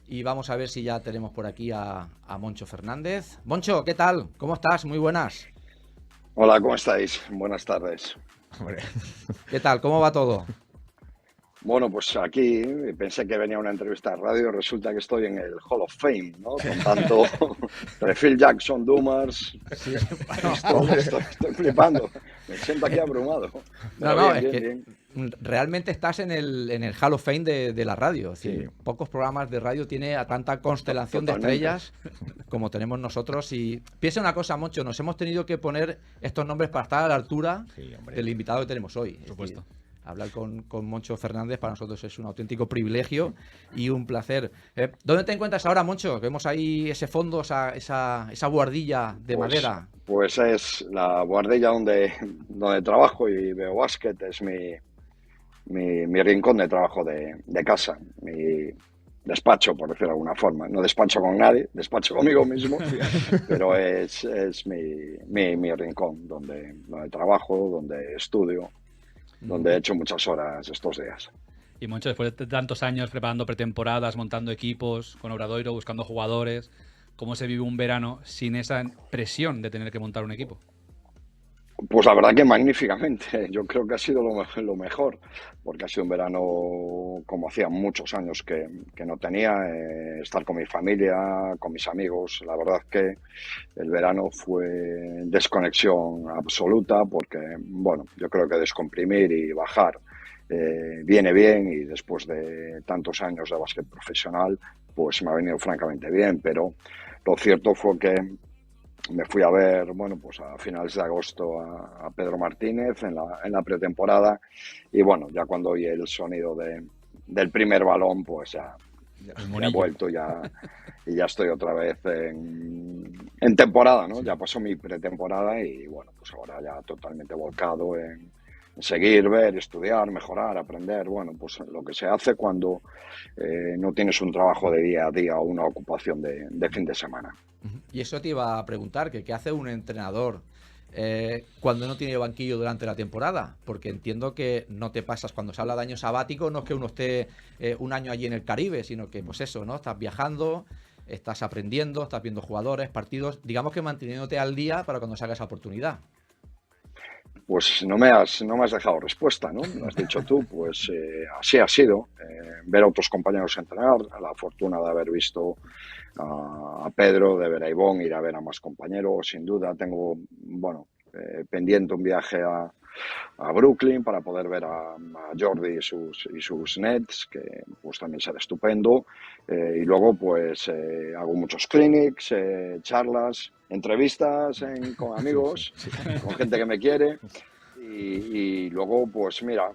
y vamos a ver si ya tenemos por aquí a Moncho Fernández. Moncho, ¿qué tal? ¿Cómo estás? Muy buenas. Hola, ¿cómo estáis? Buenas tardes. Hombre. ¿Qué tal? ¿Cómo va todo? Bueno, pues aquí pensé que venía una entrevista de radio, resulta que estoy en el Hall of Fame, ¿no? Con tanto entre Phil Jackson, Doomers, Sí, estoy flipando, me siento aquí abrumado. Pero no, bien, es bien, que bien. realmente estás en el Hall of Fame de la radio. Es decir, Sí. pocos programas de radio tiene a tanta constelación de Totalmente. estrellas como tenemos nosotros. Y piensa una cosa, Moncho, nos hemos tenido que poner estos nombres para estar a la altura Sí, hombre. del invitado que tenemos hoy. Por supuesto. Es decir, hablar con Moncho Fernández para nosotros es un auténtico privilegio y un placer. ¿Dónde te encuentras ahora, Moncho? Vemos ahí ese fondo, esa buhardilla de Pues, madera. pues es la guardilla donde trabajo y veo básquet, es mi rincón de trabajo de casa, mi despacho, por decirlo de alguna forma. No despacho con nadie, despacho conmigo mismo, pero es mi rincón donde trabajo, donde estudio, donde he hecho muchas horas estos días. Y Moncho, después de tantos años preparando pretemporadas, montando equipos con Obradoiro, buscando jugadores, ¿cómo se vive un verano sin esa presión de tener que montar un equipo? Pues la verdad que magníficamente, yo creo que ha sido lo mejor, porque ha sido un verano como hacía muchos años que no tenía, estar con mi familia, con mis amigos, la verdad que el verano fue desconexión absoluta, porque bueno, yo creo que descomprimir y bajar viene bien y después de tantos años de básquet profesional, pues me ha venido francamente bien, pero lo cierto fue que me fui a ver, bueno, pues a finales de agosto a Pedro Martínez en la pretemporada y bueno, ya cuando oí el sonido del primer balón, pues ya he vuelto y ya estoy otra vez en temporada, ¿no? Ya pasó mi pretemporada y bueno, pues ahora ya totalmente volcado en seguir, ver, estudiar, mejorar, aprender, bueno, pues lo que se hace cuando no tienes un trabajo de día a día o una ocupación de fin de semana. Y eso te iba a preguntar, que qué hace un entrenador cuando no tiene banquillo durante la temporada, porque entiendo que no te pasas, cuando se habla de año sabático, no es que uno esté un año allí en el Caribe, sino que pues eso, ¿no? Estás viajando, estás aprendiendo, estás viendo jugadores, partidos, digamos que manteniéndote al día para cuando salga esa oportunidad. Pues no me has dejado respuesta, ¿no? Lo has dicho tú, pues así ha sido. Ver a otros compañeros entrenar, la fortuna de haber visto a Pedro, de ver a Ivonne, ir a ver a más compañeros, sin duda. Tengo, bueno, pendiente un viaje a Brooklyn para poder ver a Jordi y sus Nets, que pues también será estupendo. Y luego pues hago muchos clinics, charlas, entrevistas con amigos, con gente que me quiere. Y luego pues mira,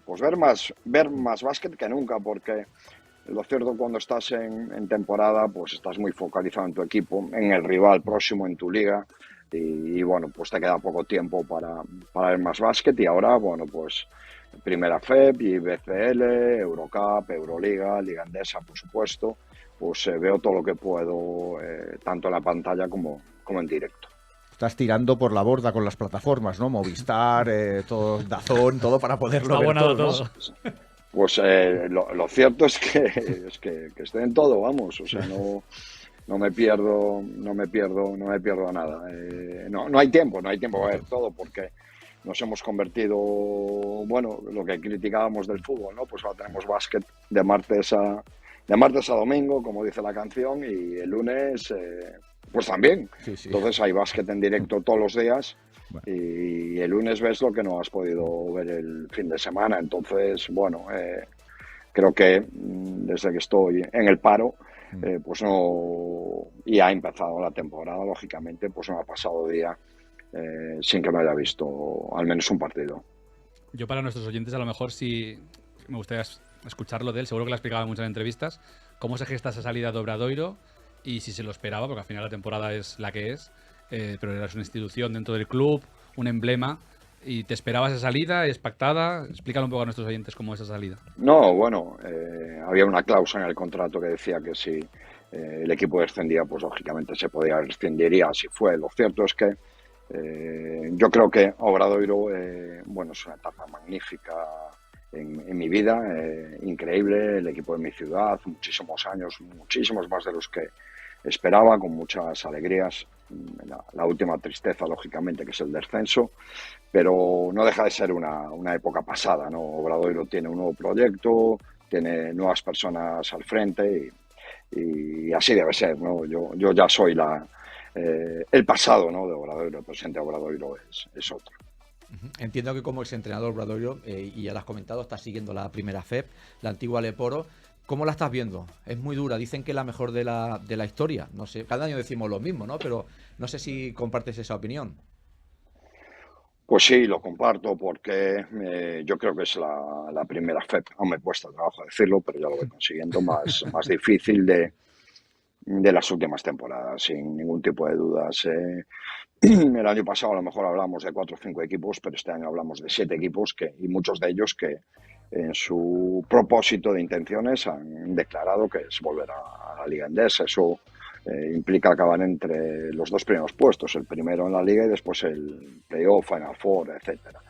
pues ver más básquet que nunca, porque lo cierto, cuando estás en temporada, pues estás muy focalizado en tu equipo, en el rival próximo, en tu liga, y bueno, pues te queda poco tiempo para ver más básquet. Y ahora, bueno, pues Primera FEP, y BCL, Eurocup, Euroliga, Liga Endesa, por supuesto, pues veo todo lo que puedo, tanto en la pantalla como en directo. Estás tirando por la borda con las plataformas, ¿no? Movistar, todo, DAZN, todo para poderlo Está ver abonado todo, ¿no? todo. Pues lo cierto es que estoy en todo, vamos, o sea, no me pierdo nada. No hay tiempo a ver todo, porque nos hemos convertido, bueno, lo que criticábamos del fútbol, ¿no? Pues ahora tenemos básquet de martes a domingo, como dice la canción, y el lunes, pues también. Sí, sí. Entonces hay básquet en directo todos los días. Bueno. Y el lunes ves lo que no has podido ver el fin de semana. Entonces, bueno, creo que desde que estoy en el paro, pues no, y ha empezado la temporada, lógicamente, pues no ha pasado día sin que me haya visto al menos un partido. Yo, para nuestros oyentes, a lo mejor sí me gustaría escucharlo de él, seguro que lo ha explicado en muchas entrevistas, cómo se gesta esa salida de Obradoiro y si se lo esperaba, porque al final la temporada es la que es, pero eras una institución dentro del club, un emblema, y ¿te esperabas esa salida? ¿Es pactada? Explícalo un poco a nuestros oyentes cómo es esa salida. No, bueno, había una cláusula en el contrato que decía que si el equipo descendía, pues lógicamente se podía rescindir, y así fue. Lo cierto es que yo creo que Obradoiro, bueno, es una etapa magnífica en mi vida, increíble, el equipo de mi ciudad, muchísimos años, muchísimos más de los que esperaba, con muchas alegrías, la última tristeza, lógicamente, que es el descenso, pero no deja de ser una época pasada, ¿no? Obradoiro tiene un nuevo proyecto, tiene nuevas personas al frente y así debe ser, ¿no? Yo ya soy el pasado, ¿no? De Obradoiro, el presente de Obradoiro es otro. Entiendo que como exentrenador Obradoiro, y ya lo has comentado, estás siguiendo la primera FEP, la antigua Leporo. ¿Cómo la estás viendo? Es muy dura, dicen que es la mejor de la historia. No sé, cada año decimos lo mismo, ¿no? Pero no sé si compartes esa opinión. Pues sí, lo comparto porque yo creo que es la primera FEP, aún me cuesta trabajo decirlo, pero ya lo voy consiguiendo, más difícil de las últimas temporadas, sin ningún tipo de dudas. El año pasado a lo mejor hablamos de 4 o 5 equipos, pero este año hablamos de 7 equipos y muchos de ellos que en su propósito de intenciones han declarado que es volver a la Liga Endesa. Eso implica acabar entre los 2 primeros puestos, el primero en la Liga y después el Playoff, Final Four, etcétera.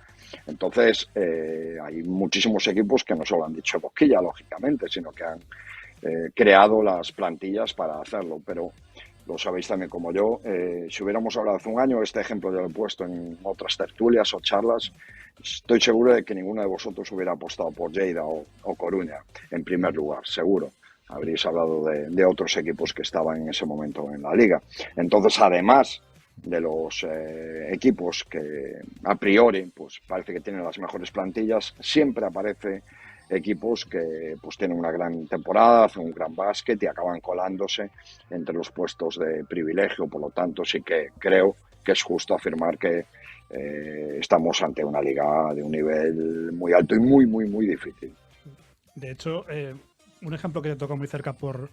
Entonces, hay muchísimos equipos que no solo han dicho boquilla, lógicamente, sino que han creado las plantillas para hacerlo, pero lo sabéis también como yo, si hubiéramos hablado hace un año, este ejemplo ya lo he puesto en otras tertulias o charlas, estoy seguro de que ninguno de vosotros hubiera apostado por Lleida o Coruña en primer lugar, seguro. Habréis hablado de otros equipos que estaban en ese momento en la liga. Entonces, además de los equipos que a priori pues parece que tienen las mejores plantillas, siempre aparece equipos que pues tienen una gran temporada, hacen un gran básquet y acaban colándose entre los puestos de privilegio. Por lo tanto, sí que creo que es justo afirmar que estamos ante una liga de un nivel muy alto y muy, muy, muy difícil. De hecho, un ejemplo que te toca muy cerca por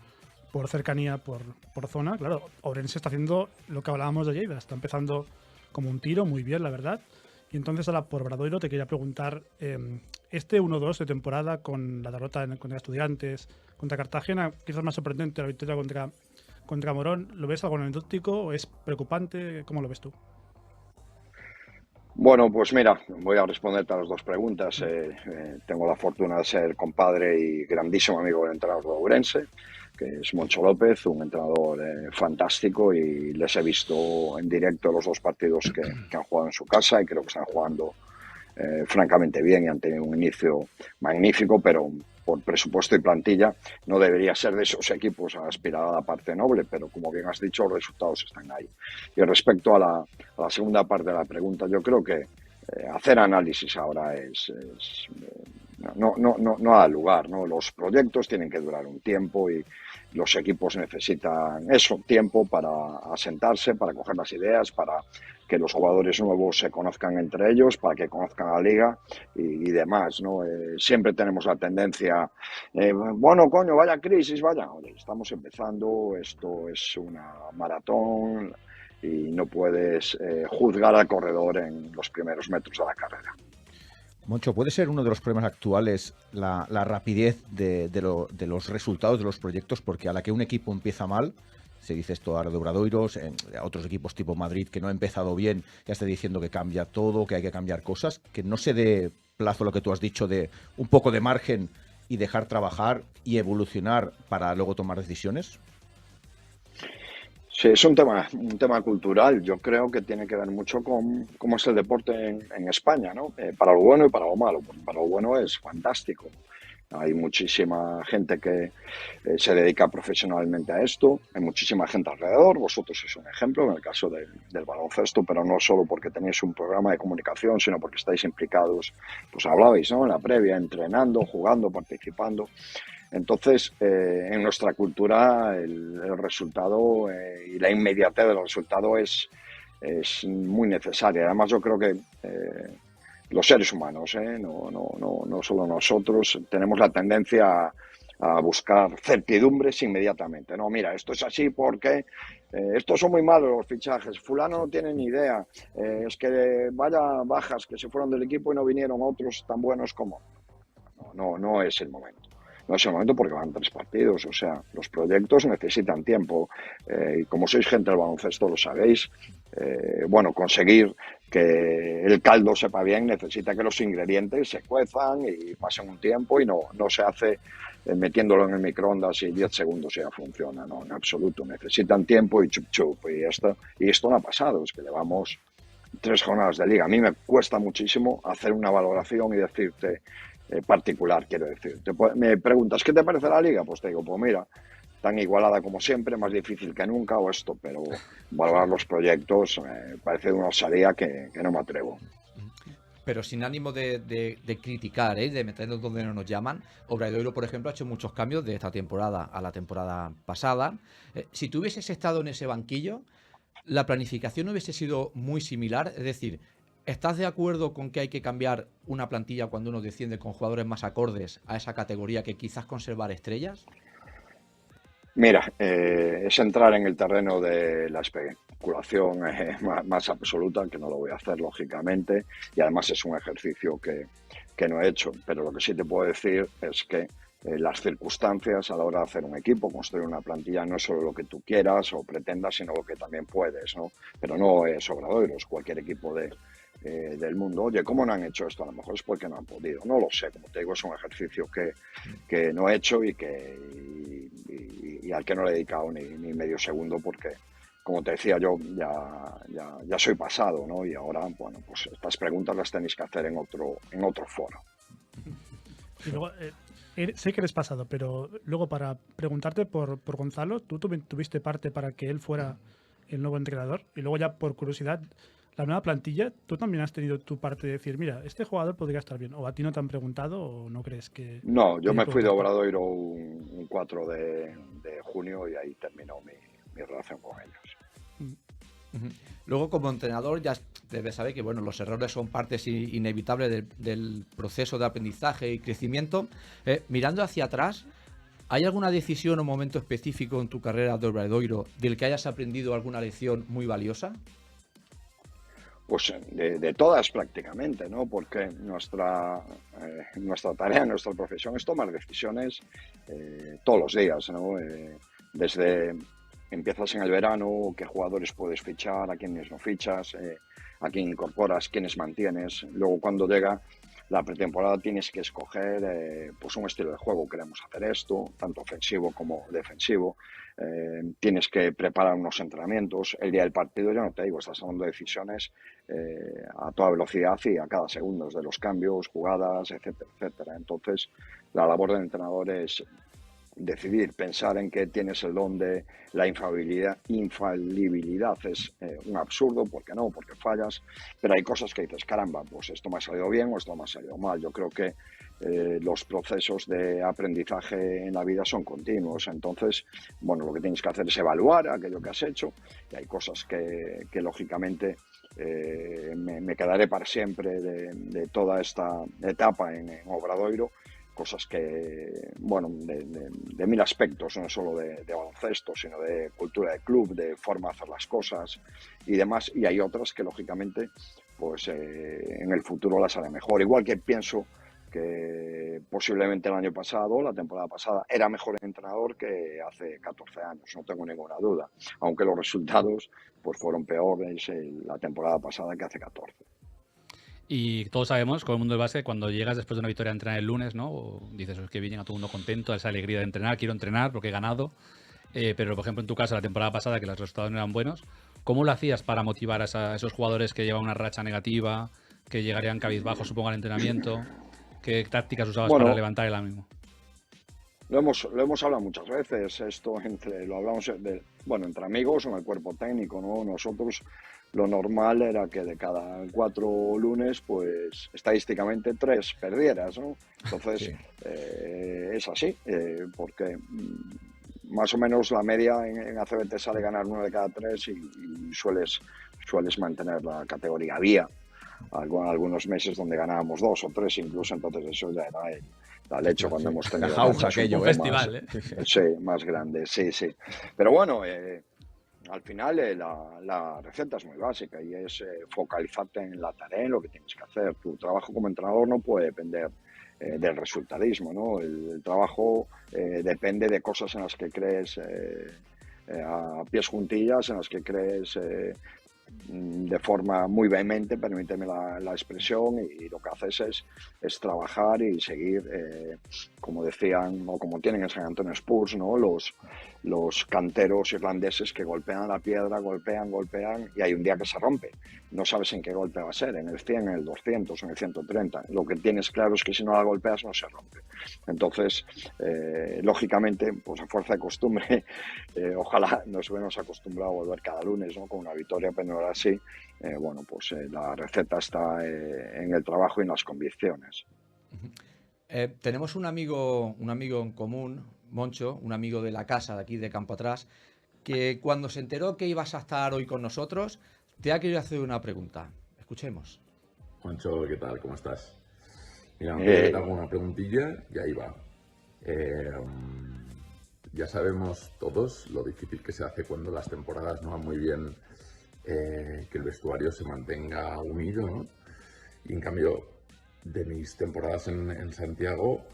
cercanía, por zona, claro, Ourense está haciendo lo que hablábamos de Lleida, está empezando como un tiro, muy bien, la verdad. Y entonces ahora por Obradoiro te quería preguntar, este 1-2 de temporada con la derrota contra Estudiantes, contra Cartagena, quizás más sorprendente la victoria contra Morón, ¿lo ves algo anecdótico o es preocupante? ¿Cómo lo ves tú? Bueno, pues mira, voy a responderte a las 2 preguntas. Tengo la fortuna de ser compadre y grandísimo amigo del entrenador de Ourense, que es Moncho López, un entrenador fantástico, y les he visto en directo los 2 partidos que han jugado en su casa y creo que están jugando francamente bien y han tenido un inicio magnífico, pero por presupuesto y plantilla no debería ser de esos equipos a aspirar a la parte noble, pero como bien has dicho, los resultados están ahí. Y respecto a la segunda parte de la pregunta, yo creo que hacer análisis ahora no da lugar, ¿no? Los proyectos tienen que durar un tiempo y los equipos necesitan eso, tiempo para asentarse, para coger las ideas, para que los jugadores nuevos se conozcan entre ellos, para que conozcan la liga y demás, ¿no? Siempre tenemos la tendencia, bueno, coño, vaya crisis, vaya. Oye, estamos empezando, esto es una maratón y no puedes juzgar al corredor en los primeros metros de la carrera. Moncho, ¿puede ser uno de los problemas actuales la rapidez de los resultados de los proyectos? Porque a la que un equipo empieza mal, se dice esto ahora de Obradoiros, otros equipos tipo Madrid que no ha empezado bien, ya está diciendo que cambia todo, que hay que cambiar cosas, que no se dé plazo, lo que tú has dicho, de un poco de margen y dejar trabajar y evolucionar para luego tomar decisiones. Sí, es un tema cultural. Yo creo que tiene que ver mucho con cómo es el deporte en España, ¿no? Para lo bueno y para lo malo. Para lo bueno es fantástico. Hay muchísima gente que se dedica profesionalmente a esto, hay muchísima gente alrededor. Vosotros sois un ejemplo en el caso del baloncesto, pero no solo porque tenéis un programa de comunicación, sino porque estáis implicados, pues hablabais, ¿no? En la previa, entrenando, jugando, participando. Entonces, en nuestra cultura el resultado y la inmediatez del resultado es muy necesaria. Además, yo creo que los seres humanos, no solo nosotros, tenemos la tendencia a buscar certidumbres inmediatamente. No, mira, esto es así porque estos son muy malos los fichajes, fulano no tiene ni idea, es que vaya bajas que se fueron del equipo y no vinieron otros tan buenos como... No es el momento. No es el momento porque van 3 partidos. O sea, los proyectos necesitan tiempo. Y como sois gente del baloncesto, lo sabéis. Bueno, conseguir que el caldo sepa bien necesita que los ingredientes se cuezan y pasen un tiempo y no se hace metiéndolo en el microondas y 10 segundos ya funciona, no, en absoluto. Necesitan tiempo y chup chup. Y esto no ha pasado, es que llevamos 3 jornadas de liga. A mí me cuesta muchísimo hacer una valoración y decirte particular, quiero decir. Me preguntas, ¿qué te parece la liga? Pues te digo, pues mira, tan igualada como siempre, más difícil que nunca o esto, pero valorar los proyectos me parece una osadía que no me atrevo. Pero sin ánimo de criticar, de meternos donde no nos llaman, Obradoiro, por ejemplo, ha hecho muchos cambios de esta temporada a la temporada pasada. Si tú hubieses estado en ese banquillo, la planificación hubiese sido muy similar. Es decir, ¿estás de acuerdo con que hay que cambiar una plantilla cuando uno desciende con jugadores más acordes a esa categoría que quizás conservar estrellas? Mira, es entrar en el terreno de la especulación más absoluta, que no lo voy a hacer lógicamente, y además es un ejercicio que no he hecho, pero lo que sí te puedo decir es que las circunstancias a la hora de hacer un equipo, construir una plantilla, no es solo lo que tú quieras o pretendas, sino lo que también puedes, ¿no? Pero no es Obradoiro, es cualquier equipo del mundo. Oye, ¿cómo no han hecho esto? A lo mejor es porque no han podido, no lo sé, como te digo, es un ejercicio que no he hecho y al que no le he dedicado ni medio segundo porque, como te decía yo, ya soy pasado, ¿no? Y ahora, bueno, pues estas preguntas las tenéis que hacer en otro foro. Y luego, sé que eres pasado, pero luego para preguntarte por Gonzalo, tú tuviste parte para que él fuera el nuevo entrenador y luego ya por curiosidad, la nueva plantilla, tú también has tenido tu parte de decir, mira, este jugador podría estar bien, o a ti no te han preguntado o no crees que... No, yo me fui de preguntaste? Obradoiro un 4 de junio y ahí terminó mi relación con ellos. Luego, como entrenador, ya debes saber que bueno, los errores son partes inevitables del proceso de aprendizaje y crecimiento. Mirando hacia atrás, ¿hay alguna decisión o momento específico en tu carrera de Obradoiro del que hayas aprendido alguna lección muy valiosa? Pues de todas prácticamente, ¿no? Porque nuestra tarea, nuestra profesión es tomar decisiones todos los días, ¿no? Desde empiezas en el verano, qué jugadores puedes fichar, a quiénes no fichas, a quién incorporas, quiénes mantienes. Luego cuando llega la pretemporada tienes que escoger pues un estilo de juego. Queremos hacer esto, tanto ofensivo como defensivo. Tienes que preparar unos entrenamientos. El día del partido, ya no te digo, estás tomando decisiones a toda velocidad y a cada segundo de los cambios, jugadas, etcétera, etcétera. Entonces, la labor del entrenador es decidir, pensar en que tienes el don de la infalibilidad es un absurdo, ¿por qué no? Porque fallas, pero hay cosas que dices, caramba, pues esto me ha salido bien o esto me ha salido mal. Yo creo que los procesos de aprendizaje en la vida son continuos, entonces, bueno, lo que tienes que hacer es evaluar aquello que has hecho y hay cosas que lógicamente me quedaré para siempre de toda esta etapa en Obradoiro, cosas que, bueno, de mil aspectos, no solo de baloncesto, sino de cultura de club, de forma de hacer las cosas y demás. Y hay otras que, lógicamente, pues en el futuro las haré mejor. Igual que pienso que posiblemente el año pasado, la temporada pasada, era mejor entrenador que hace 14 años, no tengo ninguna duda. Aunque los resultados pues fueron peores la temporada pasada que hace 14. Y todos sabemos, con el mundo del básquet, cuando llegas después de una victoria a entrenar el lunes, ¿no? O dices, es que viene a todo el mundo contento, esa alegría de entrenar, quiero entrenar porque he ganado. Pero, por ejemplo, en tu caso, la temporada pasada, que los resultados no eran buenos, ¿cómo lo hacías para motivar a esos jugadores que llevan una racha negativa, que llegarían cabizbajos, supongo, al entrenamiento? ¿Qué tácticas usabas para levantar el ánimo? Lo hemos hablado muchas veces, esto lo hablamos entre amigos o en el cuerpo técnico, ¿no? Nosotros lo normal era que de cada 4 lunes, pues estadísticamente 3 perdieras, ¿no? Entonces, sí. Es así, porque más o menos la media en ACB te sale ganar 1 de cada 3 y sueles mantener la categoría. Había algunos meses donde ganábamos 2 o 3 incluso, entonces eso ya era la leche cuando hemos tenido un festival, sí, más grande, sí. Pero bueno, al final la receta es muy básica y es focalizarte en la tarea, en lo que tienes que hacer. Tu trabajo como entrenador no puede depender del resultadismo, ¿no? El trabajo depende de cosas en las que crees a pies juntillas, en las que crees de forma muy vehemente, permíteme la expresión, y lo que haces es trabajar y seguir, como decían o como tienen en San Antonio Spurs, ¿no? Los canteros irlandeses que golpean la piedra, golpean, y hay un día que se rompe. No sabes en qué golpe va a ser, en el 100, en el 200, en el 130. Lo que tienes claro es que si no la golpeas no se rompe. Entonces, lógicamente, pues a fuerza de costumbre, ojalá nos hubiéramos acostumbrado a volver cada lunes, ¿no? Con una victoria, pero no era así. Bueno, pues la receta está en el trabajo y en las convicciones. Tenemos un amigo en común, Moncho, un amigo de la casa de aquí de Campo Atrás, que cuando se enteró que ibas a estar hoy con nosotros, te ha querido hacer una pregunta. Escuchemos. Moncho, ¿qué tal? ¿Cómo estás? Mira, te hago una preguntilla y ahí va. Ya sabemos todos lo difícil que se hace cuando las temporadas no van muy bien, que el vestuario se mantenga unido, ¿no? Y en cambio, de mis temporadas en Santiago,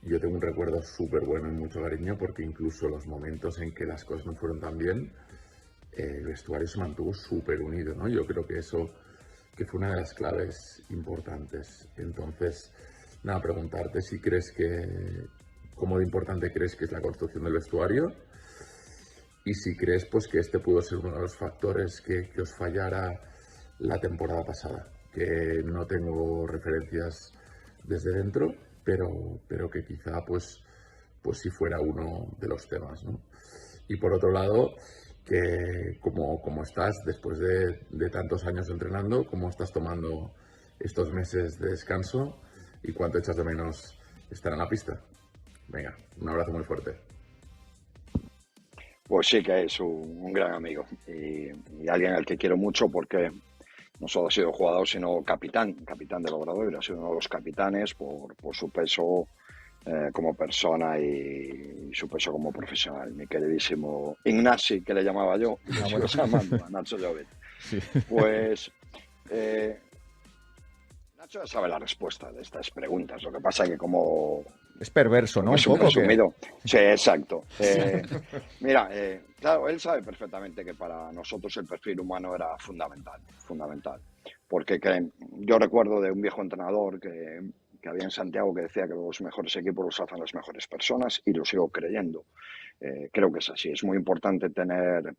yo tengo un recuerdo súper bueno y mucho cariño, porque incluso los momentos en que las cosas no fueron tan bien, el vestuario se mantuvo súper unido, ¿no? Yo creo que eso que fue una de las claves importantes. Entonces, nada, preguntarte si crees cómo de importante crees que es la construcción del vestuario, y si crees pues que este pudo ser uno de los factores que os fallara la temporada pasada, que no tengo referencias desde dentro, pero que quizá pues sí fuera uno de los temas, ¿no? Y por otro lado, que como estás después de tantos años entrenando, cómo estás tomando estos meses de descanso y cuánto echas de menos estar en la pista. Venga, un abrazo muy fuerte. Pues sí que es un gran amigo y alguien al que quiero mucho, porque no solo ha sido jugador, sino capitán del Obradoiro. Ha sido uno de los capitanes por su peso como persona y su peso como profesional. Mi queridísimo Ignasi, que le llamaba yo, y lo sigo llamando a Nacho Llobet. Sí. Pues Nacho ya sabe la respuesta de estas preguntas. Lo que pasa es que como... Es perverso, ¿no? Un Es un poco. resumido. Sí, exacto. Mira, claro, él sabe perfectamente que para nosotros el perfil humano era fundamental. Porque yo recuerdo de un viejo entrenador que había en Santiago que decía que los mejores equipos los hacen las mejores personas, y lo sigo creyendo. Creo que es así. Es muy importante tener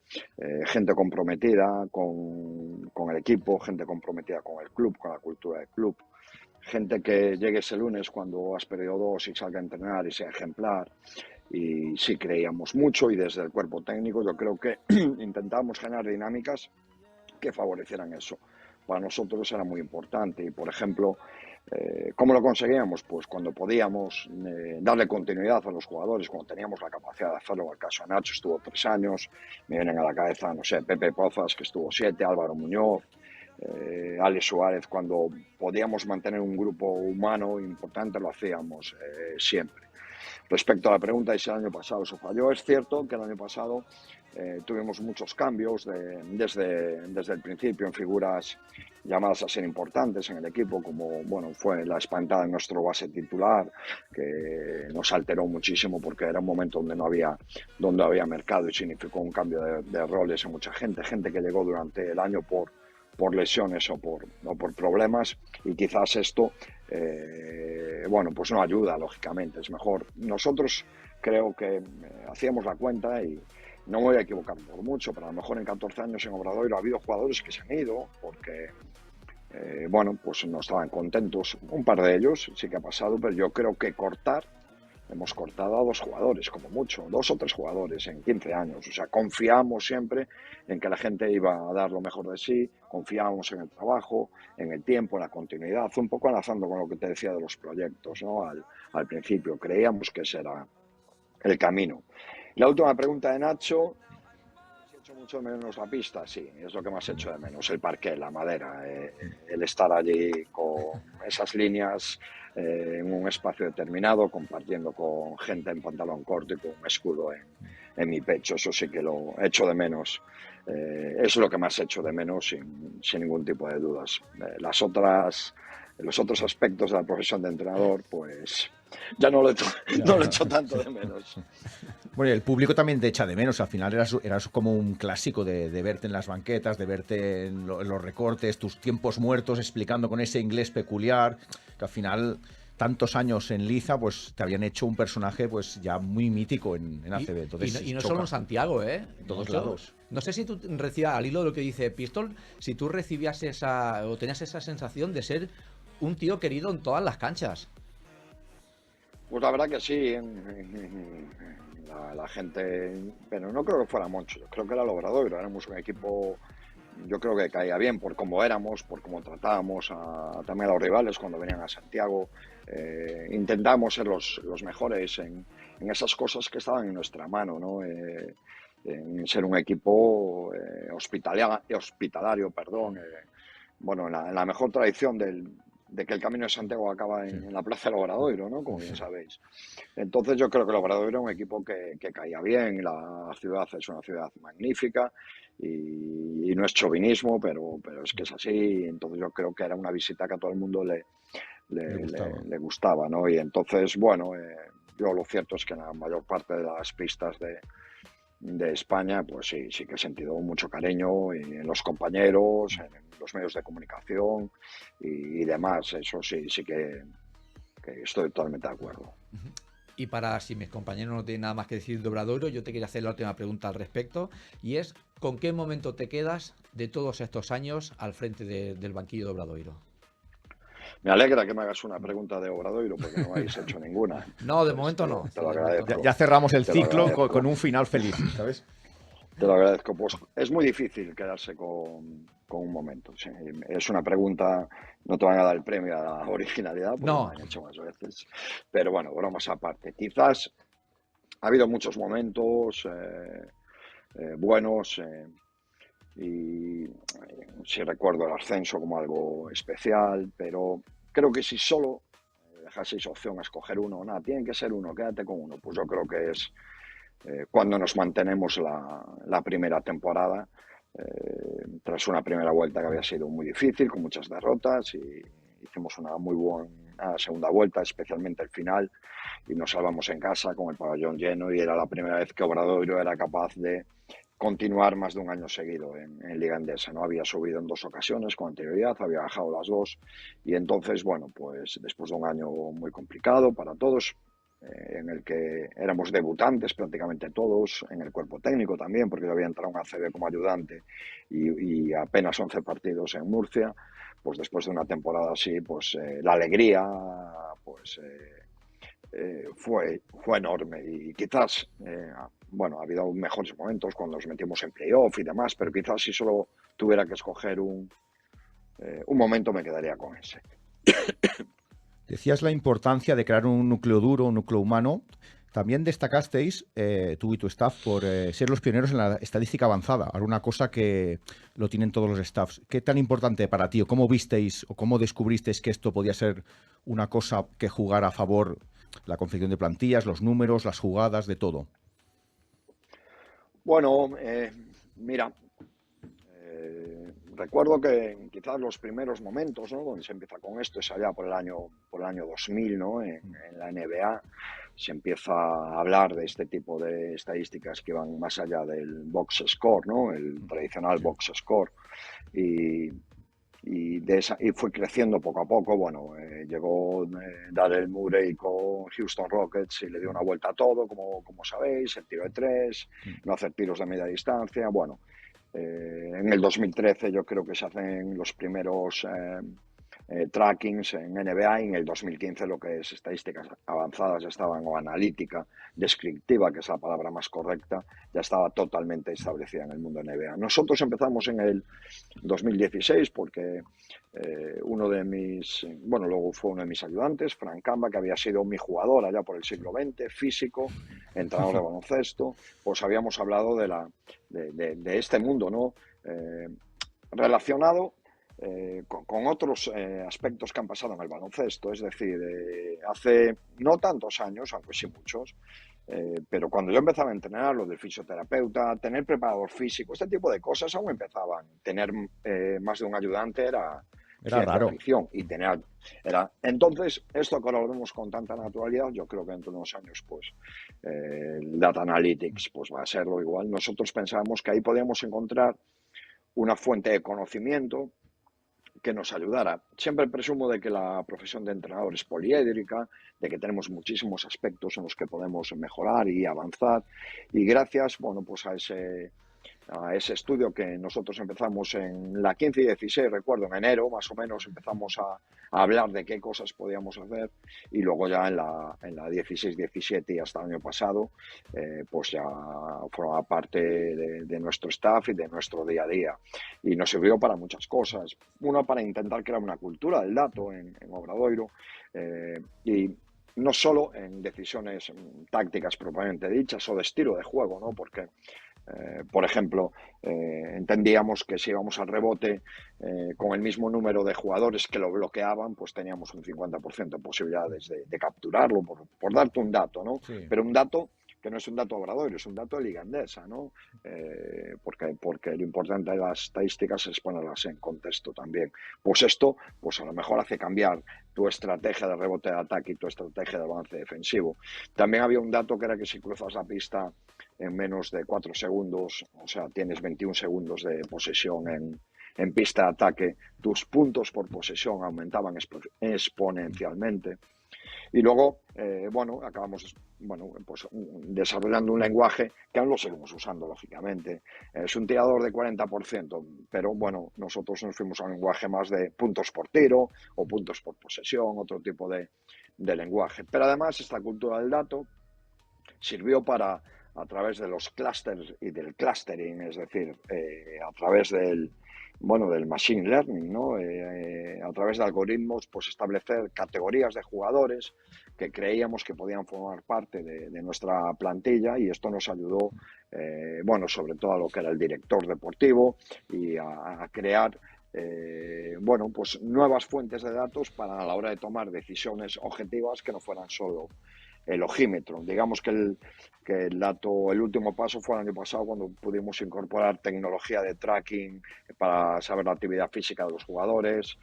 gente comprometida con el equipo, gente comprometida con el club, con la cultura del club. Gente que llegue ese lunes cuando has perdido 2 y salga a entrenar y sea ejemplar. Y sí creíamos mucho, y desde el cuerpo técnico yo creo que intentábamos generar dinámicas que favorecieran eso. Para nosotros era muy importante, y por ejemplo, ¿cómo lo conseguíamos? Pues cuando podíamos darle continuidad a los jugadores, cuando teníamos la capacidad de hacerlo. En el caso de Nacho estuvo 3 años, me vienen a la cabeza, no sé, Pepe Pozas, que estuvo 7, Álvaro Muñoz, Alex Suárez. Cuando podíamos mantener un grupo humano importante lo hacíamos siempre. Respecto a la pregunta de si el año pasado se falló, es cierto que el año pasado tuvimos muchos cambios desde el principio en figuras llamadas a ser importantes en el equipo, como fue la espantada de nuestro base titular, que nos alteró muchísimo porque era un momento donde no había mercado, y significó un cambio de roles en mucha gente que llegó durante el año por lesiones o por problemas, y quizás esto pues no ayuda, lógicamente. Es mejor. Nosotros creo que hacíamos la cuenta, y no me voy a equivocar por mucho, pero a lo mejor en 14 años en Obradoiro ha habido jugadores que se han ido porque pues no estaban contentos. Un par de ellos sí que ha pasado, pero yo creo que hemos cortado a 2 jugadores, como mucho, 2 o 3 jugadores en 15 años. O sea, confiamos siempre en que la gente iba a dar lo mejor de sí, confiábamos en el trabajo, en el tiempo, en la continuidad, un poco enlazando con lo que te decía de los proyectos, ¿no? Al principio creíamos que ese era el camino. La última pregunta de Nacho: ¿has hecho mucho de menos la pista? Sí, es lo que más he hecho de menos, el parqué, la madera, el estar allí con esas líneas en un espacio determinado, compartiendo con gente en pantalón corto y con un escudo en mi pecho. Eso sí que lo he hecho de menos. Es lo que más he hecho de menos, sin ningún tipo de dudas. Las otras En los otros aspectos de la profesión de entrenador, pues ya no lo echo tanto de menos. Bueno, el público también te echa de menos. Al final eras como un clásico de verte en las banquetas, de verte en los recortes, tus tiempos muertos, explicando con ese inglés peculiar, que al final tantos años en Liza, pues te habían hecho un personaje pues ya muy mítico en ACB. Entonces, y no solo en Santiago, en todos lados. No sé si tú recibías, al hilo de lo que dice Pistol, si tú recibías o tenías esa sensación de ser un tío querido en todas las canchas. Pues la verdad que sí, la gente, pero no creo que fuera mucho, yo creo que era el Obradoiro, éramos un equipo, yo creo que caía bien por cómo éramos, por cómo tratábamos también a los rivales cuando venían a Santiago. Intentábamos ser los mejores en esas cosas que estaban en nuestra mano, ¿no? En ser un equipo hospitalario, perdón. Bueno, en la mejor tradición de que el Camino de Santiago acaba en la Plaza del Obradoiro, ¿no? Como bien sabéis. Entonces yo creo que el Obradoiro era un equipo que caía bien, la ciudad es una ciudad magnífica y no es chauvinismo, pero es que es así. Entonces yo creo que era una visita que a todo el mundo le gustaba, ¿no? Y entonces, bueno, yo lo cierto es que en la mayor parte de las pistas de España, pues sí que he sentido mucho cariño en los compañeros, en los medios de comunicación y demás. Eso sí que estoy totalmente de acuerdo. Y para, si mis compañeros no tienen nada más que decir de Obradoiro, yo te quería hacer la última pregunta al respecto, y es, ¿con qué momento te quedas de todos estos años al frente del banquillo de Obradoiro? Me alegra que me hagas una pregunta de Obradoiro, porque no habéis hecho ninguna. No, de momento no. Te lo agradezco. Ya cerramos el ciclo con un final feliz, ¿sabes? Te lo agradezco. Pues es muy difícil quedarse con un momento. Sí. Es una pregunta, no te van a dar el premio a la originalidad, porque no. lo han hecho más veces. Pero bueno, bromas aparte. Quizás ha habido muchos momentos buenos y sí recuerdo el ascenso como algo especial, pero creo que si solo dejaseis opción a escoger uno, nada, tiene que ser uno, quédate con uno. Pues yo creo que es cuando nos mantenemos la primera temporada, tras una primera vuelta que había sido muy difícil, con muchas derrotas, y hicimos una muy buena segunda vuelta, especialmente el final, y nos salvamos en casa con el pabellón lleno, y era la primera vez que Obradoiro era capaz de continuar más de un año seguido en Liga Endesa. No había subido en 2 ocasiones con anterioridad, había bajado las 2, y entonces, bueno, pues después de un año muy complicado para todos, en el que éramos debutantes prácticamente todos, en el cuerpo técnico también, porque yo había entrado en ACB como ayudante y apenas 11 partidos en Murcia, pues después de una temporada así, pues la alegría pues fue enorme, y quizás, bueno, ha habido mejores momentos cuando nos metimos en playoff y demás, pero quizás si solo tuviera que escoger un momento me quedaría con ese. Decías la importancia de crear un núcleo duro, un núcleo humano. También destacasteis, tú y tu staff, por ser los pioneros en la estadística avanzada, ahora una cosa que lo tienen todos los staffs. ¿Qué tan importante para ti, o cómo visteis, o cómo descubristeis que esto podía ser una cosa que jugara a favor la confección de plantillas, los números, las jugadas, de todo? Bueno, mira, recuerdo que quizás los primeros momentos, ¿no?, donde se empieza con esto es allá por el año 2000, ¿no?, en la NBA se empieza a hablar de este tipo de estadísticas que van más allá del box score, ¿no?, el tradicional box score, y fue creciendo poco a poco. Bueno, llegó Daryl Morey con Houston Rockets y le dio una vuelta a todo, como sabéis, el tiro de 3, no hacer tiros de media distancia. Bueno, en el 2013 yo creo que se hacen los primeros trackings en NBA, y en el 2015 lo que es estadísticas avanzadas ya estaban, o analítica descriptiva, que es la palabra más correcta, ya estaba totalmente establecida en el mundo NBA. Nosotros empezamos en el 2016 porque luego fue uno de mis ayudantes, Frank Camba, que había sido mi jugador allá por el siglo XX, físico, entrenador de baloncesto, pues habíamos hablado de este mundo, ¿no?, relacionado con otros aspectos que han pasado en el baloncesto. Es decir, hace no tantos años, aunque sí muchos, pero cuando yo empezaba a entrenar, lo del fisioterapeuta, tener preparador físico, este tipo de cosas aún empezaban. Tener más de un ayudante era Era raro. fricción y tener... Entonces, esto que ahora lo vemos con tanta naturalidad, yo creo que dentro de unos años, pues, el Data Analytics pues, va a serlo igual. Nosotros pensábamos que ahí podíamos encontrar una fuente de conocimiento que nos ayudara. Siempre presumo de que la profesión de entrenador es poliédrica, de que tenemos muchísimos aspectos en los que podemos mejorar y avanzar, y gracias, bueno, pues a ese estudio que nosotros empezamos en la 15 y 16, recuerdo, en enero más o menos empezamos a hablar de qué cosas podíamos hacer, y luego ya en la 16, 17 y hasta el año pasado, pues ya formaba parte de nuestro staff y de nuestro día a día. Y nos sirvió para muchas cosas. Uno, para intentar crear una cultura del dato en Obradoiro, y no solo en decisiones tácticas propiamente dichas o de estilo de juego, ¿no? Porque por ejemplo, entendíamos que si íbamos al rebote con el mismo número de jugadores que lo bloqueaban, pues teníamos un 50% de posibilidades de capturarlo, por darte un dato, ¿no? Sí. Pero un dato que no es un dato Obradoiro, es un dato de Liga Endesa, ¿no? Porque lo importante de las estadísticas es ponerlas en contexto también. Pues esto, pues a lo mejor hace cambiar tu estrategia de rebote de ataque y tu estrategia de avance defensivo. También había un dato que era que si cruzas la pista en menos de 4 segundos, o sea, tienes 21 segundos de posesión en pista de ataque, tus puntos por posesión aumentaban exponencialmente. Y luego, acabamos pues, desarrollando un lenguaje que aún lo seguimos usando, lógicamente. Es un tirador de 40%, pero bueno, nosotros nos fuimos a un lenguaje más de puntos por tiro o puntos por posesión, otro tipo de lenguaje. Pero además, esta cultura del dato sirvió para, a través de los clusters y del clustering, es decir, a través del machine learning, ¿no? A través de algoritmos, pues establecer categorías de jugadores que creíamos que podían formar parte de nuestra plantilla, y esto nos ayudó, sobre todo a lo que era el director deportivo y a crear pues nuevas fuentes de datos para, a la hora de tomar decisiones objetivas, que no fueran solo el ojímetro. Digamos que el último paso fue el año pasado, cuando pudimos incorporar tecnología de tracking para saber la actividad física de los jugadores,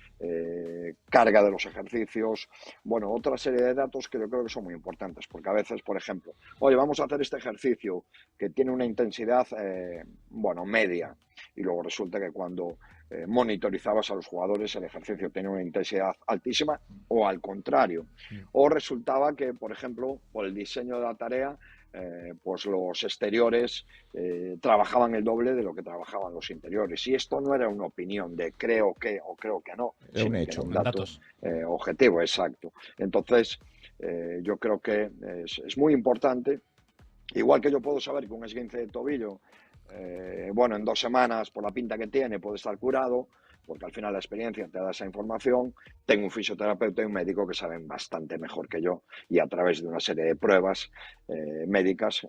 carga de los ejercicios, otra serie de datos que yo creo que son muy importantes, porque a veces, por ejemplo, oye, vamos a hacer este ejercicio que tiene una intensidad media, y luego resulta que cuando monitorizabas a los jugadores el ejercicio tenía una intensidad altísima, o al contrario, o resultaba que, por ejemplo, por el diseño de la tarea, pues los exteriores trabajaban el doble de lo que trabajaban los interiores, y esto no era una opinión de creo que o creo que no, era un hecho, un dato objetivo, exacto. Entonces yo creo que es muy importante, igual que yo puedo saber que un esguince de tobillo en 2 semanas, por la pinta que tiene, puede estar curado, porque al final la experiencia te da esa información. Tengo un fisioterapeuta y un médico que saben bastante mejor que yo, y a través de una serie de pruebas médicas,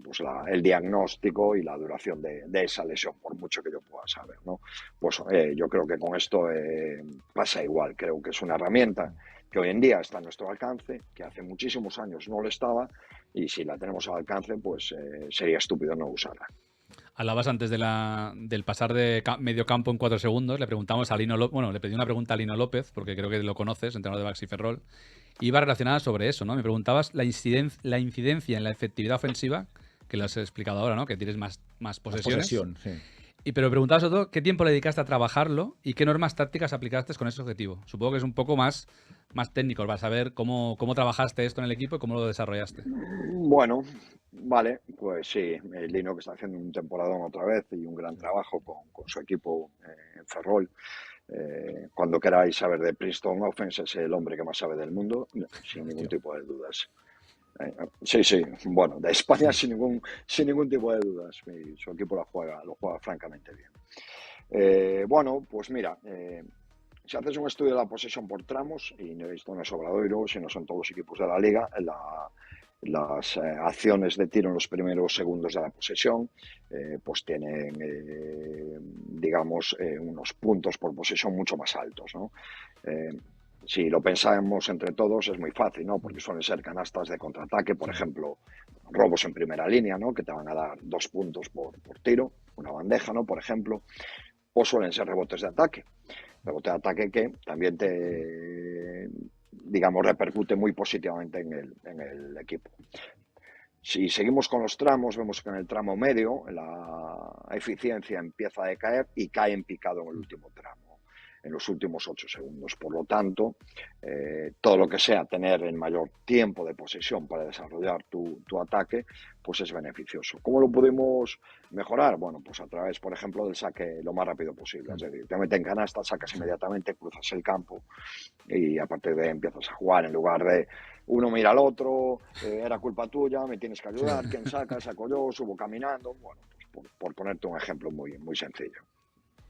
pues el diagnóstico y la duración de esa lesión, por mucho que yo pueda saber, ¿no? Pues yo creo que con esto pasa igual. Creo que es una herramienta que hoy en día está a nuestro alcance, que hace muchísimos años no lo estaba, y si la tenemos al alcance, pues sería estúpido no usarla. Hablabas antes del pasar de medio campo en 4 segundos. Le preguntamos a Lino López, le pedí una pregunta a Lino López, porque creo que lo conoces, entrenador de Baxi Ferrol. Iba relacionada sobre eso, ¿no? Me preguntabas la incidencia en la efectividad ofensiva, que lo has explicado ahora, ¿no? Que tienes más posesiones. Posesión, sí. Pero me preguntabas sobre todo qué tiempo le dedicaste a trabajarlo y qué normas tácticas aplicaste con ese objetivo. Supongo que es un poco más técnico, para saber cómo trabajaste esto en el equipo y cómo lo desarrollaste. Bueno, vale, pues sí, Lino, que está haciendo un temporadón otra vez y un gran trabajo con su equipo en Ferrol. Cuando queráis saber de Princeton Offense, es el hombre que más sabe del mundo, sin ningún tipo de dudas. Sí, de España sin ningún tipo de dudas. Su equipo lo juega francamente bien. Pues mira, si haces un estudio de la posesión por tramos, y esto no es Obradoiro, sino son todos los equipos de la liga, las acciones de tiro en los primeros segundos de la posesión, pues tienen, unos puntos por posesión mucho más altos, ¿no? Si lo pensamos entre todos es muy fácil, ¿no? Porque suelen ser canastas de contraataque, por ejemplo, robos en primera línea, ¿no? Que te van a dar 2 puntos por tiro, una bandeja, ¿no? Por ejemplo, o suelen ser rebotes de ataque. rebote de ataque que también te, digamos, repercute muy positivamente en el equipo. Si seguimos con los tramos, vemos que en el tramo medio la eficiencia empieza a decaer y cae en picado en el último tramo, en los últimos 8 segundos. Por lo tanto, todo lo que sea tener el mayor tiempo de posesión para desarrollar tu ataque, pues es beneficioso. ¿Cómo lo podemos mejorar? Bueno, pues a través, por ejemplo, del saque lo más rápido posible. Es decir, te meten canasta, sacas inmediatamente, cruzas el campo y a partir de ahí empiezas a jugar en lugar de uno mira al otro, era culpa tuya, me tienes que ayudar, ¿quién saca? Saco yo, subo caminando. Bueno, pues por ponerte un ejemplo muy, muy sencillo.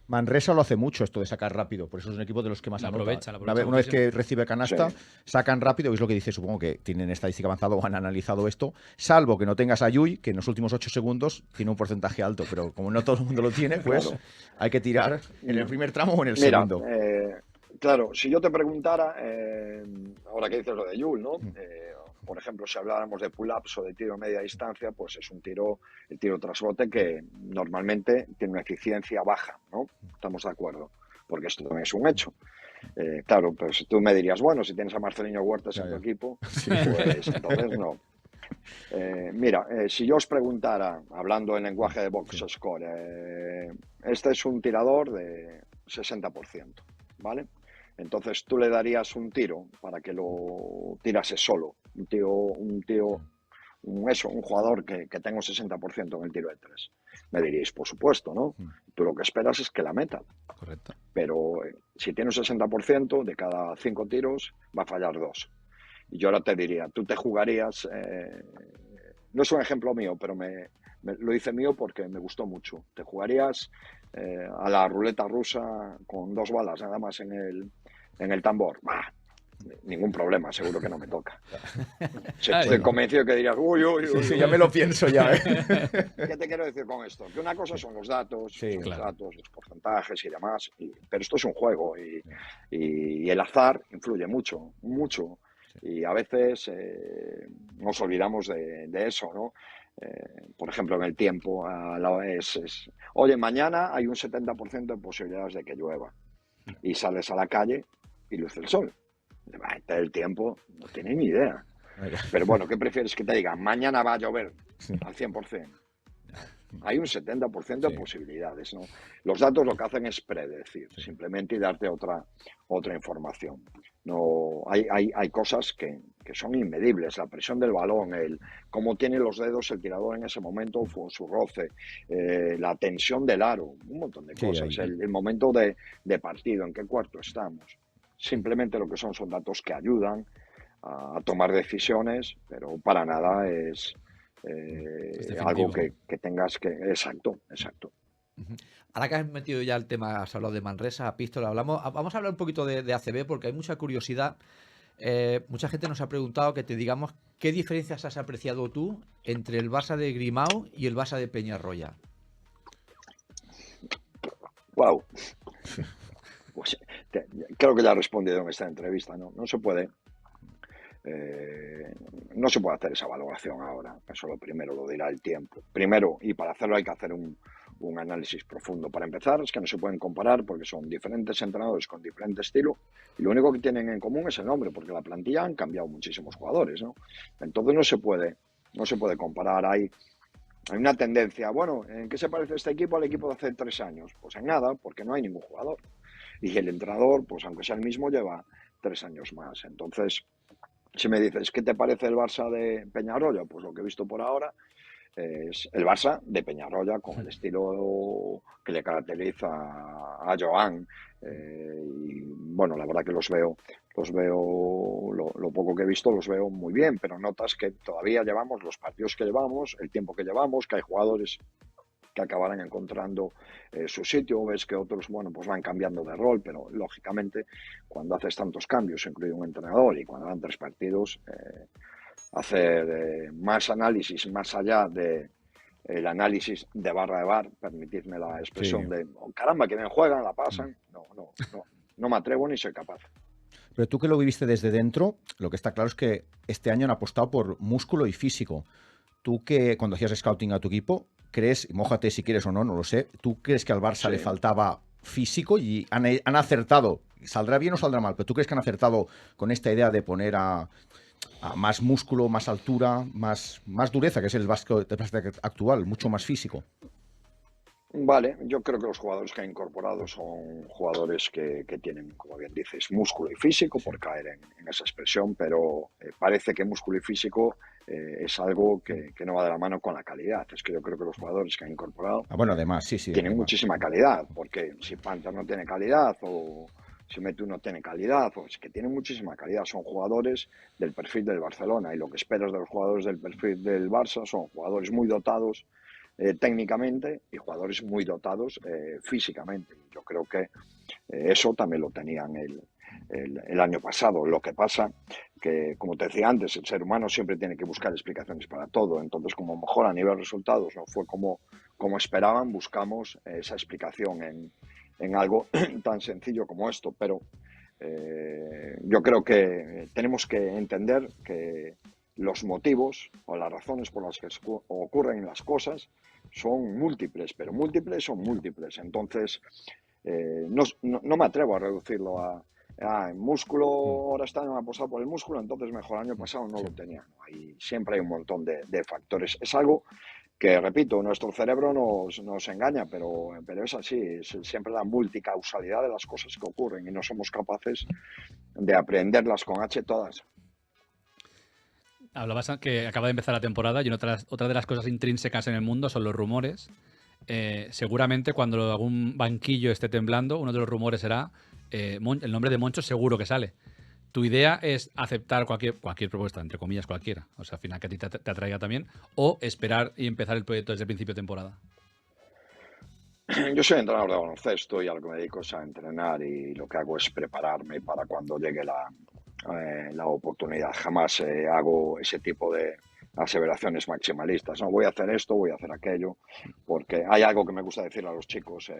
Manresa lo hace mucho esto de sacar rápido, por eso es un equipo de los que más aprovecha. Una vez que recibe canasta, sacan rápido, y es lo que dice, supongo que tienen estadística avanzada o han analizado esto, salvo que no tengas a Yui, que en los últimos 8 segunos tiene un porcentaje alto, pero como no todo el mundo lo tiene, pues claro, hay que tirar en el primer tramo o en el segundo. Claro, si yo te preguntara, ahora que dices lo de Yui, ¿no? Por ejemplo, si habláramos de pull-ups o de tiro a media distancia, pues es el tiro tras bote que normalmente tiene una eficiencia baja, ¿no? Estamos de acuerdo, porque esto también es un hecho. Claro, pues tú me dirías, bueno, si tienes a Marcelinho Huertas en tu equipo, pues entonces no. Mira, si yo os preguntara, hablando en lenguaje de box score, este es un tirador de 60%, ¿vale? Entonces tú le darías un tiro para que lo tirase solo. Un jugador que tenga un 60% en el tiro de 3. Me diríais, por supuesto, ¿no? Tú lo que esperas es que la meta. Correcto. Pero si tiene un 60%, de cada 5 tiros va a fallar 2. Y yo ahora te diría, tú te jugarías... no es un ejemplo mío, pero lo hice mío porque me gustó mucho. Te jugarías a la ruleta rusa con 2 balas nada más en el tambor. Bah, ningún problema, seguro que no me toca. Estoy convencido que dirías, uy, sí, ya me lo pienso ya. ¿Qué te quiero decir con esto? Que una cosa son los datos, los porcentajes y demás, pero esto es un juego y el azar influye mucho. Y a veces nos olvidamos de eso, ¿no? Por ejemplo, en el tiempo, oye, mañana hay un 70% de posibilidades de que llueva. Y sales a la calle y luce el sol. El tiempo no tiene ni idea. Pero bueno, ¿qué prefieres que te digan? Mañana va a llover al 100%. Hay un 70% de posibilidades, ¿no? Los datos lo que hacen es predecir, simplemente, y darte otra información. No, hay cosas que son inmedibles. La presión del balón, cómo tiene los dedos el tirador en ese momento, su roce, la tensión del aro, un montón de cosas. El momento de partido, en qué cuarto estamos. Simplemente lo que son datos que ayudan a tomar decisiones, pero para nada es algo que tengas que... Exacto. Ahora que has metido ya el tema, has hablado de Manresa, Pistola, vamos a hablar un poquito de ACB porque hay mucha curiosidad. Mucha gente nos ha preguntado que te digamos qué diferencias has apreciado tú entre el Barça de Grimao y el Barça de Peñarroya. Wow. Pues creo que ya he respondido en esta entrevista, ¿no? No se puede hacer esa valoración ahora. Eso lo primero, lo dirá el tiempo. Primero, y para hacerlo hay que hacer un análisis profundo. Para empezar, es que no se pueden comparar porque son diferentes entrenadores con diferente estilo y lo único que tienen en común es el nombre, porque la plantilla han cambiado muchísimos jugadores, ¿no? Entonces no se puede comparar. Hay una tendencia, bueno, ¿en qué se parece este equipo al equipo de hace 3 años? Pues en nada, porque no hay ningún jugador. Y el entrenador, pues aunque sea el mismo, lleva 3 años más. Entonces, si me dices, ¿qué te parece el Barça de Peñarroya? Pues lo que he visto por ahora es el Barça de Peñarroya con el estilo que le caracteriza a Joan. Y bueno, la verdad que los veo, lo poco que he visto los veo muy bien, pero notas que todavía llevamos los partidos que llevamos, el tiempo que llevamos, que hay jugadores que acabarán encontrando su sitio, ves que otros, bueno, pues van cambiando de rol, pero lógicamente cuando haces tantos cambios, incluido un entrenador, y cuando dan 3 partidos, hacer más análisis más allá de el análisis de barra de bar, permitidme la expresión de caramba, que bien juegan, la pasan, no me atrevo ni soy capaz. Pero tú que lo viviste desde dentro, lo que está claro es que este año han apostado por músculo y físico. Tú que cuando hacías scouting a tu equipo, ¿crees, mójate si quieres o no, no lo sé, ¿tú crees que al Barça le faltaba físico y han acertado. ¿Saldrá bien o saldrá mal? Pero ¿tú crees que han acertado con esta idea de poner a más músculo, más altura, más dureza, que es el básquet actual, mucho más físico? Vale, yo creo que los jugadores que ha incorporado son jugadores que tienen, como bien dices, músculo y físico, por caer en esa expresión, pero parece que músculo y físico es algo que no va de la mano con la calidad. Es que yo creo que los jugadores que han incorporado Bueno, además, sí, tienen además. muchísima calidad, porque si Panther no tiene calidad o si Metu no tiene calidad, pues que tienen muchísima calidad. Son jugadores del perfil del Barcelona y lo que esperas de los jugadores del perfil del Barça son jugadores muy dotados técnicamente y jugadores muy dotados físicamente. Yo creo que eso también lo tenían el año pasado. Lo que pasa que, como te decía antes, el ser humano siempre tiene que buscar explicaciones para todo. Entonces, como mejor a nivel de resultados no fue como esperaban, buscamos esa explicación en algo tan sencillo como esto. Pero yo creo que tenemos que entender que los motivos o las razones por las que ocurren las cosas son múltiples, pero múltiples son múltiples. Entonces, no me atrevo a reducirlo a músculo, ahora están apostado por el músculo, entonces mejor, el año pasado no lo tenía. Ahí siempre hay un montón de factores. Es algo que, repito, nuestro cerebro nos engaña, pero es así, es siempre la multicausalidad de las cosas que ocurren y no somos capaces de aprenderlas con H todas. Hablabas que acaba de empezar la temporada y otra de las cosas intrínsecas en el mundo son los rumores. Seguramente cuando algún banquillo esté temblando, uno de los rumores será el nombre de Moncho seguro que sale. ¿Tu idea es aceptar cualquier propuesta, entre comillas cualquiera, o sea, al final que a ti te atraiga también, o esperar y empezar el proyecto desde el principio de temporada? Yo soy entrenador de baloncesto y a lo que me dedico es a entrenar y lo que hago es prepararme para cuando llegue la oportunidad. Jamás hago ese tipo de aseveraciones maximalistas. No, voy a hacer esto, voy a hacer aquello, porque hay algo que me gusta decir a los chicos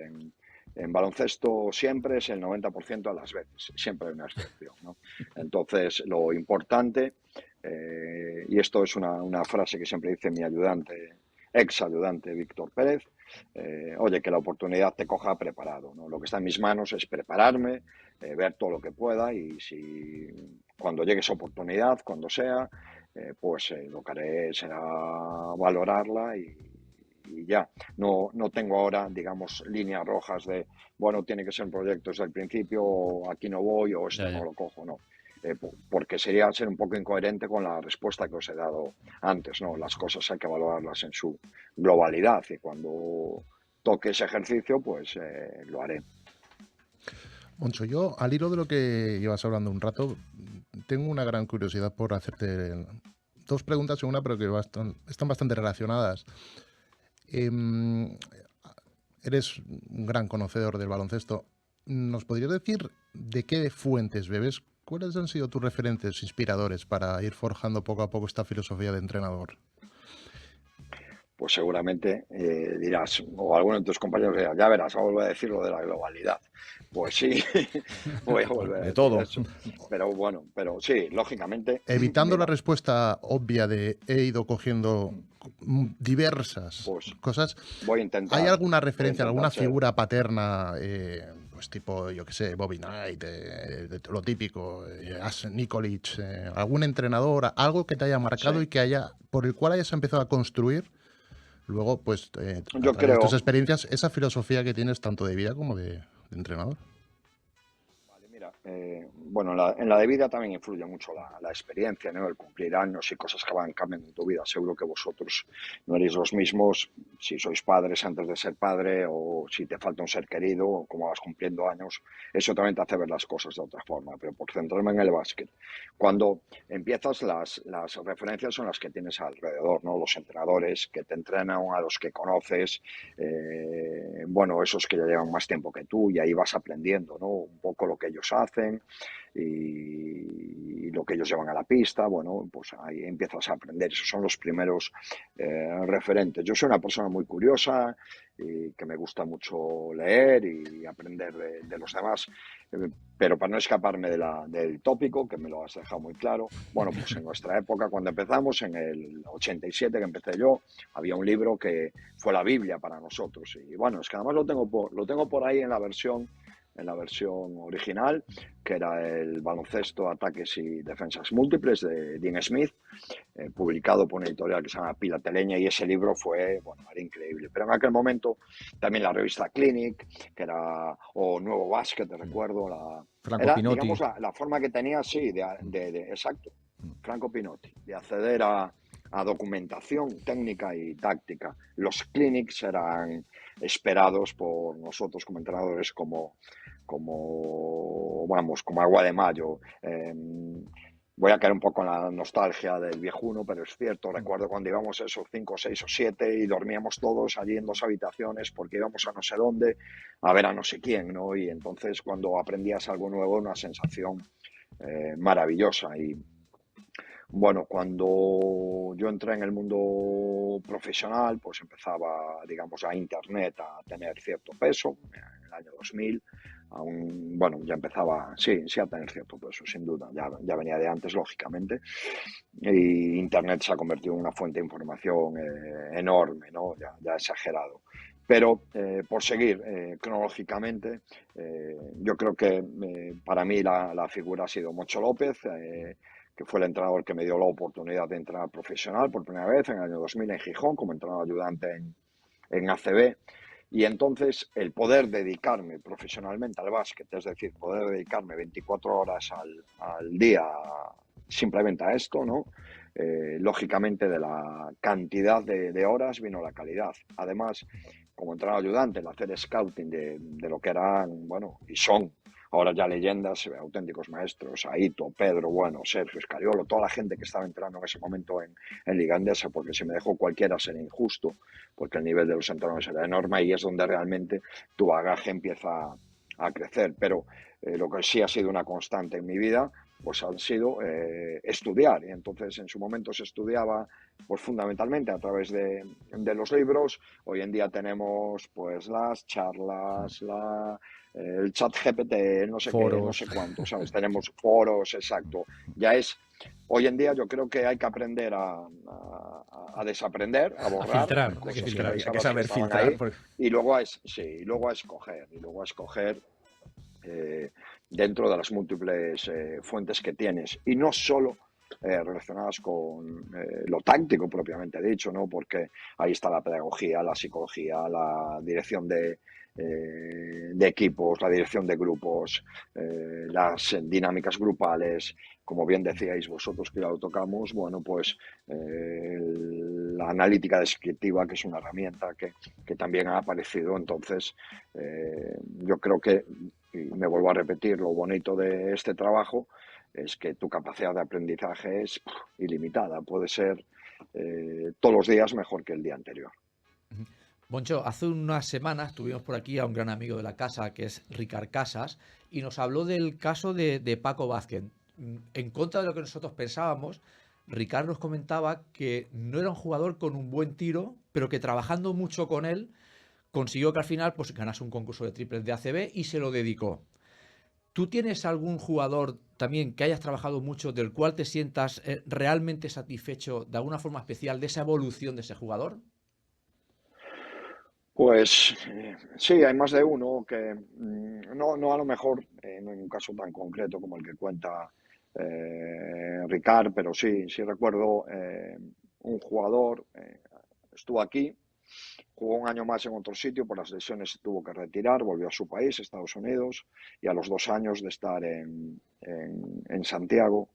en baloncesto siempre es el 90% de las veces, siempre hay una excepción, ¿no? Entonces, lo importante, y esto es una frase que siempre dice mi ex ayudante Víctor Pérez, oye, que la oportunidad te coja preparado, ¿no? Lo que está en mis manos es prepararme, ver todo lo que pueda y si cuando llegue esa oportunidad, cuando sea, pues lo que haré será valorarla y ya. No tengo ahora, digamos, líneas rojas de, bueno, tiene que ser un proyecto desde el principio, o aquí no voy, o esto no lo cojo, no. Porque sería ser un poco incoherente con la respuesta que os he dado antes, ¿no? Las cosas hay que valorarlas en su globalidad y cuando toque ese ejercicio, pues lo haré. Moncho, yo al hilo de lo que llevas hablando un rato, tengo una gran curiosidad por hacerte dos preguntas en una, pero que están bastante relacionadas. Eres un gran conocedor del baloncesto. ¿Nos podrías decir de qué fuentes bebes? ¿Cuáles han sido tus referentes inspiradores para ir forjando poco a poco esta filosofía de entrenador? Pues seguramente dirás, o alguno de tus compañeros dirá, ya verás, voy a volver a decir lo de la globalidad. Pues sí, voy a volver a decir todo. eso. Pero bueno, sí, lógicamente. Evitando mira, la respuesta obvia de he ido cogiendo diversas cosas, voy a intentar. ¿hay alguna referencia, alguna ser figura paterna, pues tipo, yo qué sé, Bobby Knight, lo típico, Nikolic, algún entrenador, algo que te haya marcado y que por el cual hayas empezado a construir luego, pues, yo creo de tus experiencias, esa filosofía que tienes tanto de vida como de entrenador? Vale, mira, bueno, en la de vida también influye mucho la experiencia, ¿no? El cumplir años y cosas que van cambiando en tu vida. Seguro que vosotros no eres los mismos si sois padres antes de ser padre o si te falta un ser querido o como vas cumpliendo años. Eso también te hace ver las cosas de otra forma. Pero por centrarme en el básquet, cuando empiezas las referencias son las que tienes alrededor, ¿no? Los entrenadores que te entrenan, a los que conoces, bueno, esos que ya llevan más tiempo que tú y ahí vas aprendiendo, ¿no? Un poco lo que ellos hacen y lo que ellos llevan a la pista, bueno, pues ahí empiezas a aprender. Esos son los primeros referentes. Yo soy una persona muy curiosa y que me gusta mucho leer y aprender de los demás, pero para no escaparme del tópico, que me lo has dejado muy claro, bueno, pues en nuestra época, cuando empezamos, en el 87 que empecé yo, había un libro que fue la Biblia para nosotros. Y bueno, es que además lo tengo por ahí en la versión original, que era el Baloncesto, Ataques y Defensas Múltiples de Dean Smith, publicado por una editorial que se llama Pilateleña, y ese libro fue, bueno, era increíble. Pero en aquel momento también la revista Clinic, que era, o Nuevo Básquet, te recuerdo, Franco Pinotti. digamos, la forma que tenía, sí, exacto, Franco Pinotti, de acceder a documentación técnica y táctica. Los clinics eran esperados por nosotros como entrenadores como agua de mayo. Voy a caer un poco en la nostalgia del viejuno, pero es cierto, recuerdo cuando íbamos esos 5, 6 o 7 y dormíamos todos allí en 2 habitaciones porque íbamos a no sé dónde a ver a no sé quién, ¿no? Y entonces cuando aprendías algo nuevo, una sensación maravillosa. Y bueno, cuando yo entré en el mundo profesional, pues empezaba, digamos, a Internet a tener cierto peso, en el año 2000, bueno, ya empezaba, sí, a tener cierto peso, sin duda, ya venía de antes, lógicamente, y Internet se ha convertido en una fuente de información enorme, ¿no? Ya exagerado. Pero por seguir cronológicamente, yo creo que para mí la figura ha sido Moncho López, que fue el entrenador que me dio la oportunidad de entrenar profesional por primera vez en el año 2000 en Gijón, como entrenador ayudante en ACB. Y entonces el poder dedicarme profesionalmente al básquet, es decir, poder dedicarme 24 horas al día simplemente a esto, ¿no? Lógicamente de la cantidad de horas vino la calidad. Además, como entrenador ayudante, el hacer scouting de lo que eran, bueno, y son ahora ya leyendas, auténticos maestros, Aito, Pedro, bueno, Sergio Escariolo, toda la gente que estaba entrando en ese momento en Liga Endesa, porque si me dejó cualquiera sería injusto, porque el nivel de los entrenadores era enorme y es donde realmente tu bagaje empieza a crecer. Pero lo que sí ha sido una constante en mi vida, pues han sido estudiar. Y entonces en su momento se estudiaba pues fundamentalmente a través de los libros. Hoy en día tenemos pues las charlas, el chat GPT, no sé foros. Qué, no sé cuánto, ¿sabes? Tenemos foros, exacto. Ya es, hoy en día yo creo que hay que aprender a desaprender, a borrar. Filtrar, cosas hay que filtrar. Hay que saber estaban filtrar. ahí, y luego a escoger dentro de las múltiples fuentes que tienes, y no solo relacionadas con lo táctico propiamente dicho, ¿no? Porque ahí está la pedagogía, la psicología, la dirección de equipos, la dirección de grupos, las dinámicas grupales, como bien decíais vosotros que ya lo tocamos, bueno, pues la analítica descriptiva, que es una herramienta que también ha aparecido. Entonces, yo creo que, y me vuelvo a repetir, lo bonito de este trabajo es que tu capacidad de aprendizaje es ilimitada, puede ser todos los días mejor que el día anterior. Moncho, hace unas semanas tuvimos por aquí a un gran amigo de la casa, que es Ricard Casas, y nos habló del caso de Paco Vázquez. En contra de lo que nosotros pensábamos, Ricard nos comentaba que no era un jugador con un buen tiro, pero que trabajando mucho con él, consiguió que al final pues, ganase un concurso de triples de ACB y se lo dedicó. ¿Tú tienes algún jugador también que hayas trabajado mucho, del cual te sientas realmente satisfecho de alguna forma especial de esa evolución de ese jugador? Pues sí, hay más de uno que no a lo mejor en un caso tan concreto como el que cuenta Ricard, pero sí recuerdo un jugador, estuvo aquí, jugó un año más en otro sitio, por las lesiones se tuvo que retirar, volvió a su país, Estados Unidos, y a los 2 años de estar en Santiago,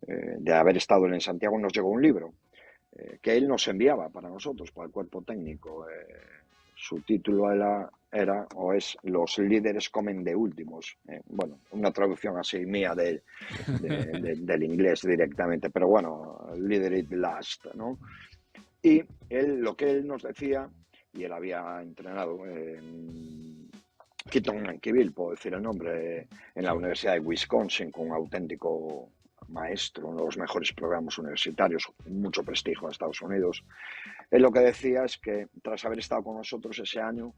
de haber estado en Santiago, nos llegó un libro que él nos enviaba para nosotros, para el cuerpo técnico. Su título era o es Los líderes comen de últimos. Bueno, una traducción así mía del inglés directamente, pero bueno, leader it last, ¿no? Y lo que él nos decía, y él había entrenado en Keaton Mankiewicz, puedo decir el nombre, en la Universidad de Wisconsin, con un auténtico maestro, uno de los mejores programas universitarios, mucho prestigio en Estados Unidos. Él lo que decía es que tras haber estado con nosotros ese año,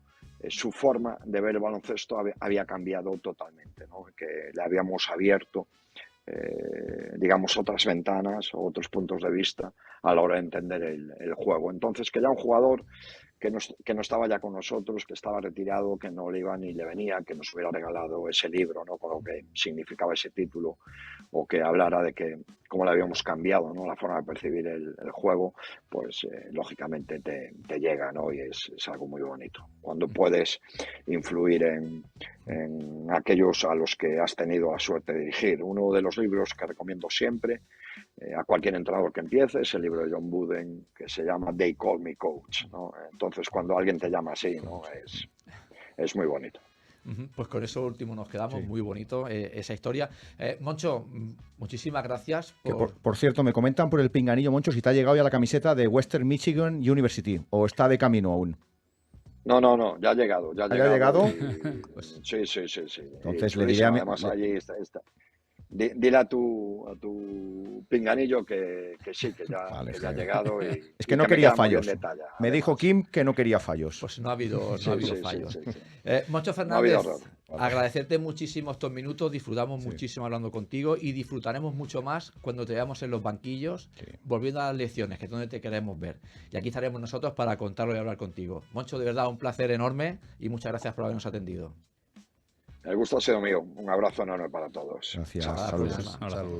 su forma de ver el baloncesto había cambiado totalmente, ¿no? Que le habíamos abierto, digamos, otras ventanas o otros puntos de vista a la hora de entender el juego. Entonces, que ya un jugador que no estaba ya con nosotros, que estaba retirado, que no le iba ni le venía, que nos hubiera regalado ese libro, ¿no? Con lo que significaba ese título, o que hablara de que cómo le habíamos cambiado, ¿no? La forma de percibir el juego, pues lógicamente te llega, ¿no? Y es algo muy bonito. Cuando puedes influir en aquellos a los que has tenido la suerte de dirigir. Uno de los libros que recomiendo siempre a cualquier entrenador que empiece es el libro de John Wooden, que se llama They Call Me Coach, ¿no? Entonces, cuando alguien te llama así, ¿no? Es muy bonito. Pues con eso último nos quedamos, Sí. muy bonito esa historia. Moncho, muchísimas gracias. Que por cierto, me comentan por el pinganillo, Moncho, si te ha llegado ya la camiseta de Western Michigan University o está de camino aún. No, ya ha llegado. ¿Ya ha llegado? Pues, sí. Entonces Y le diré a mi... además allí está. Dile a tu pinganillo que sí, que ya, Vale, que ya ha sí. llegado. Y, Es que y no me quería queda muy bien fallos. detallado, Me dijo además. Kim que no quería fallos. Pues no ha habido Sí, fallos. sí. Moncho No ha habido Fernández, error. agradecerte muchísimo estos minutos, disfrutamos Sí. muchísimo hablando contigo y disfrutaremos mucho más cuando te veamos en los banquillos, Sí. volviendo a las lecciones, que es donde te queremos ver. Y aquí estaremos nosotros para contarlo y hablar contigo. Moncho, de verdad, un placer enorme y muchas gracias por habernos atendido. El gusto ha sido mío. Un abrazo enorme para todos. Gracias. Hasta la Saludos. próxima. Un abrazo.